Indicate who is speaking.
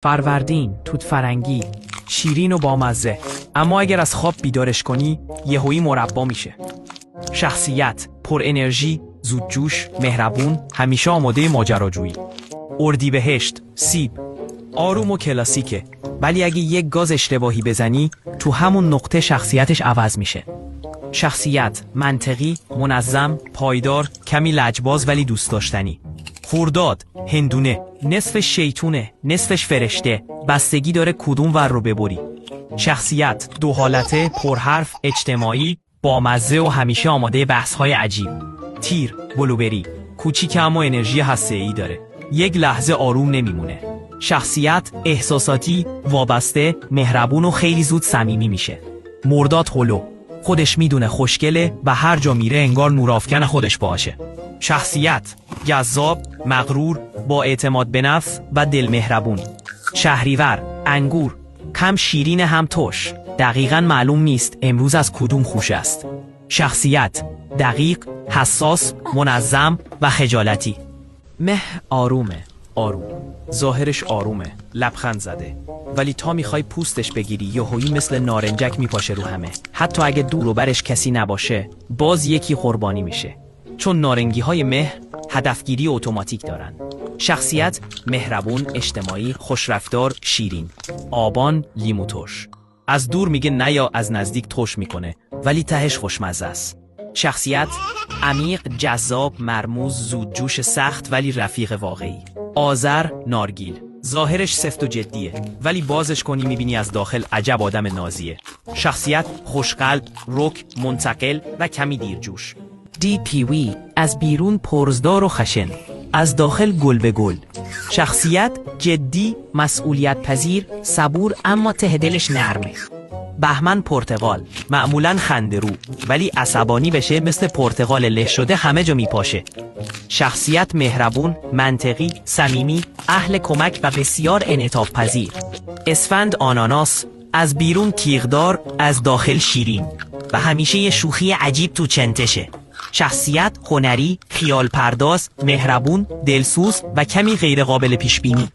Speaker 1: فروردین، توت فرنگی، شیرین و بامزه. اما اگر از خواب بیدارش کنی یهویی مربا میشه. شخصیت پر انرژی، زودجوش، مهربون، همیشه آماده ماجراجویی. اردیبهشت، سیب، آروم و کلاسیکه، ولی اگه یک گاز اشتباهی بزنی تو همون نقطه شخصیتش عوض میشه. شخصیت منطقی، منظم، پایدار، کمی لجباز ولی دوست داشتنی. خرداد، هندونه، نصفش شیطونه، نصفش فرشته، بستگی داره کدوم ور رو ببری. شخصیت دو حالته، پرحرف، اجتماعی، بامزه و همیشه آماده بحث‌های عجیب. تیر، بلوبری، کوچیک اما انرژی هسته‌ای داره، یک لحظه آروم نمیمونه. شخصیت احساساتی، وابسته، مهربون و خیلی زود صمیمی میشه. مرداد، هلو، خودش میدونه خوشگله و هر جا میره انگار نورافکن خودش باشه. شخصیت جذاب، مغرور، با اعتماد به نفس و دل مهربون. شهریور، انگور، کم شیرین هم ترش، دقیقاً معلوم نیست امروز از کدوم خوش است. شخصیت دقیق، حساس، منظم و خجالتی. مه آرومه، آروم، ظاهرش آرومه، لبخند زده، ولی تا میخوای پوستش بگیری یهویی مثل نارنجک میپاشه رو همه. حتی اگه دور و برش کسی نباشه باز یکی قربانی میشه، چون نارنگی های مه هدفگیری اتوماتیک دارن. شخصیت مهربون، اجتماعی، خوشرفتار، شیرین. آبان، لیمو ترش، از دور میگه نه یا از نزدیک ترش میکنه ولی تهش خوشمزه است. شخصیت عمیق، جذاب، مرموز، زودجوش، سخت ولی رفیق واقعی. آذر، نارگیل، ظاهرش سفت و جدیه ولی بازش کنی میبینی از داخل عجب آدم نازیه. شخصیت خوشقلب، رک، منتقل و کمی دیرجوش. دی پیوی، از بیرون پرزدار و خشن، از داخل گل به گل. شخصیت جدی، مسئولیت پذیر، صبور اما ته دلش نرمه. بهمن، پرتقال، معمولاً خنده‌رو ولی عصبانی بشه مثل پرتقال له شده همه جا میپاشه. شخصیت مهربون، منطقی، صمیمی، اهل کمک و بسیار انعطاف پذیر. اسفند، آناناس، از بیرون تیغدار، از داخل شیرین و همیشه یه شوخی عجیب تو چنتشه. شخصیت هنری، خیال پرداز، مهربون، دلسوز و کمی غیر قابل پیش بینی.